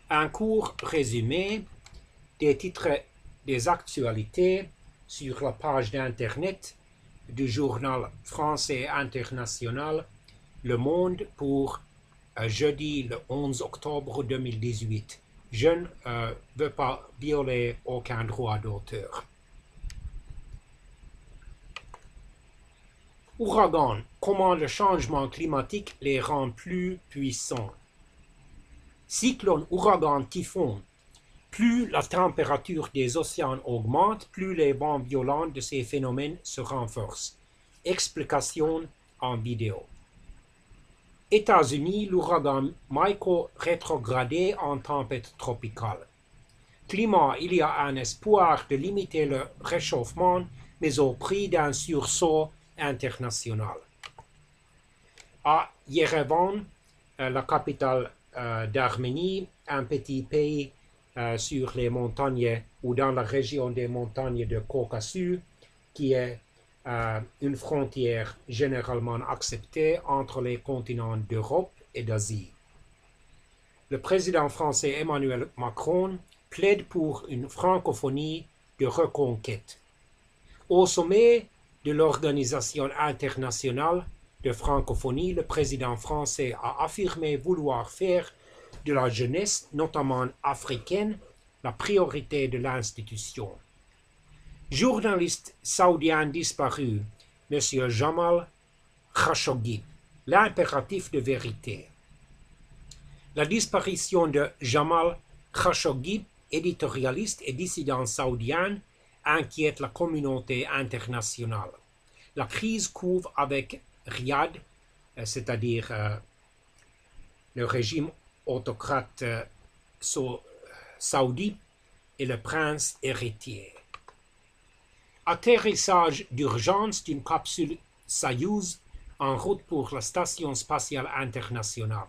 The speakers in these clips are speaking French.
Un court résumé des titres des actualités sur la page d'Internet du journal français international Le Monde pour jeudi le 11 octobre 2018. Je ne veux pas violer aucun droit d'auteur. Ouragan, comment le changement climatique les rend plus puissants. Cyclone, ouragan, typhon. Plus la température des océans augmente, plus les vents violents de ces phénomènes se renforcent. Explication en vidéo. États-Unis, l'ouragan Michael rétrogradé en tempête tropicale. Climat, il y a un espoir de limiter le réchauffement, mais au prix d'un sursaut international. À Yerevan, la capitale d'Arménie, un petit pays sur les montagnes ou dans la région des montagnes de Caucasus, qui est une frontière généralement acceptée entre les continents d'Europe et d'Asie. Le président français Emmanuel Macron plaide pour une francophonie de reconquête. Au sommet de l'Organisation internationale de francophonie, le président français a affirmé vouloir faire de la jeunesse, notamment africaine, la priorité de l'institution. Journaliste saoudien disparu, M. Jamal Khashoggi, l'impératif de vérité. La disparition de Jamal Khashoggi, éditorialiste et dissident saoudien, inquiète la communauté internationale. La crise couvre avec Riyad, c'est-à-dire le régime autocrate saoudi, et le prince héritier. Atterrissage d'urgence d'une capsule Soyouz en route pour la Station spatiale internationale.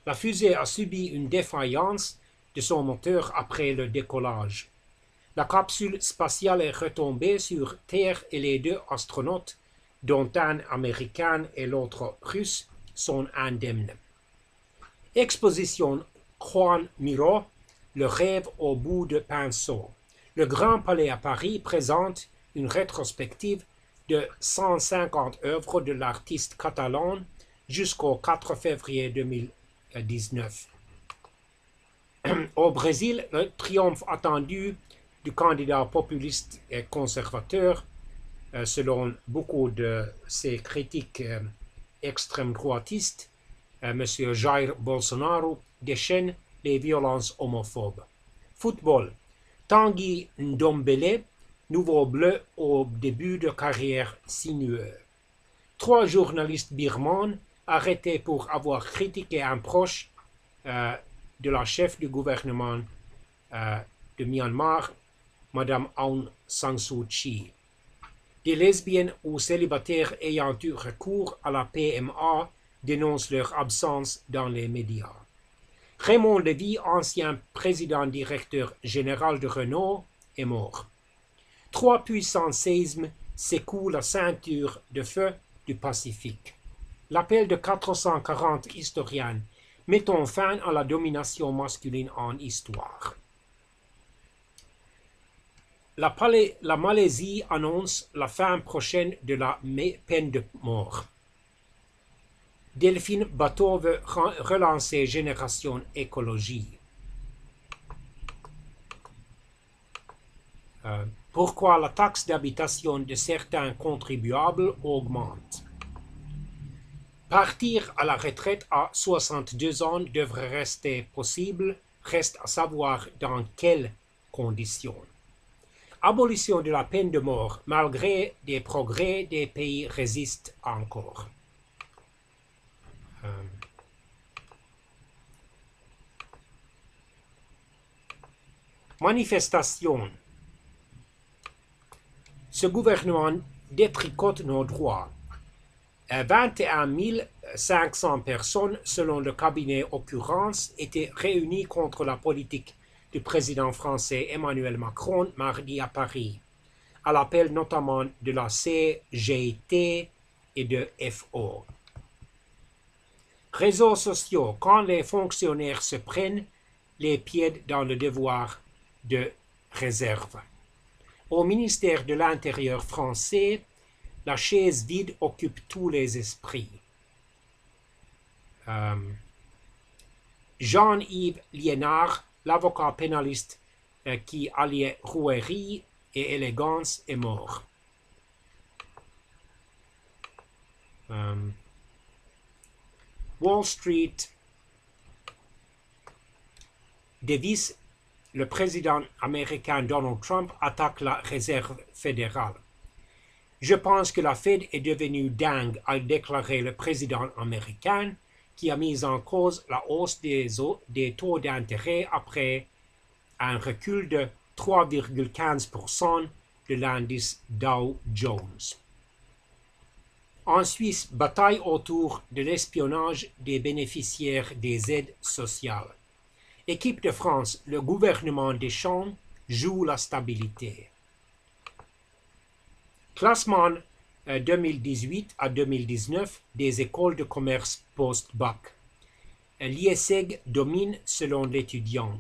La fusée a subi une défaillance de son moteur après le décollage. La capsule spatiale est retombée sur Terre et les deux astronautes, dont un américain et l'autre russe, sont indemnes. Exposition Juan Miró, le rêve au bout de pinceau. Le Grand Palais à Paris présente une rétrospective de 150 œuvres de l'artiste catalan jusqu'au 4 février 2019. Au Brésil, le triomphe attendu du candidat populiste et conservateur, selon beaucoup de ses critiques extrême-droitistes, M. Jair Bolsonaro déchaîne les violences homophobes. Football. Tanguy Ndombele, nouveau bleu au début de carrière sinueux. 3 journalistes birmans arrêtés pour avoir critiqué un proche de la chef du gouvernement de Myanmar, Mme Aung San Suu Kyi. Des lesbiennes ou célibataires ayant eu recours à la PMA dénoncent leur absence dans les médias. Raymond Lévy, ancien président-directeur général de Renault, est mort. 3 puissants séismes secouent la ceinture de feu du Pacifique. L'appel de 440 historiens, mettons fin à la domination masculine en histoire. La Malaisie annonce la fin prochaine de la peine de mort. Delphine Bateau veut relancer Génération Écologie. Pourquoi la taxe d'habitation de certains contribuables augmente. Partir à la retraite à 62 ans devrait rester possible, reste à savoir dans quelles conditions. Abolition de la peine de mort, malgré des progrès, des pays résistent encore. Manifestation. Ce gouvernement détricote nos droits. 21 500 personnes, selon le cabinet Occurrence, étaient réunies contre la politique du président français Emmanuel Macron mardi à Paris, à l'appel notamment de la CGT et de FO. Réseaux sociaux, quand les fonctionnaires se prennent les pieds dans le devoir de réserve. Au ministère de l'Intérieur français, la chaise vide occupe tous les esprits. Jean-Yves Liénard, l'avocat pénaliste qui alliait rouerie et élégance, est mort. Wall Street dévisse, le président américain Donald Trump attaque la Réserve fédérale. Je pense que la Fed est devenue dingue, a déclaré le président américain, qui a mis en cause la hausse des taux d'intérêt après un recul de 3,15% de l'indice Dow Jones. En Suisse, bataille autour de l'espionnage des bénéficiaires des aides sociales. Équipe de France, le gouvernement Deschamps joue la stabilité. Classement 2018 à 2019 des écoles de commerce post-bac. L'ISEG domine selon l'étudiant.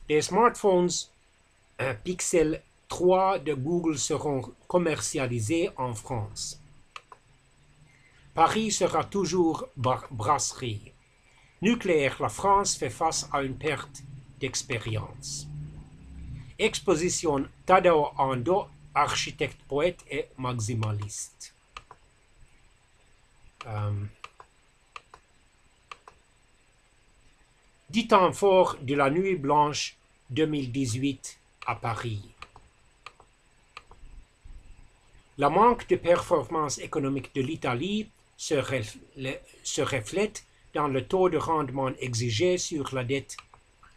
Les smartphones Pixel 3 de Google seront commercialisés en France. Paris sera toujours brasserie. Nucléaire, la France fait face à une perte d'expérience. Exposition Tadao Ando, architecte, poète et maximaliste. Dit temps fort de la Nuit Blanche 2018 à Paris. Le manque de performance économique de l'Italie se reflète dans le taux de rendement exigé sur la dette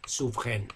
souveraine.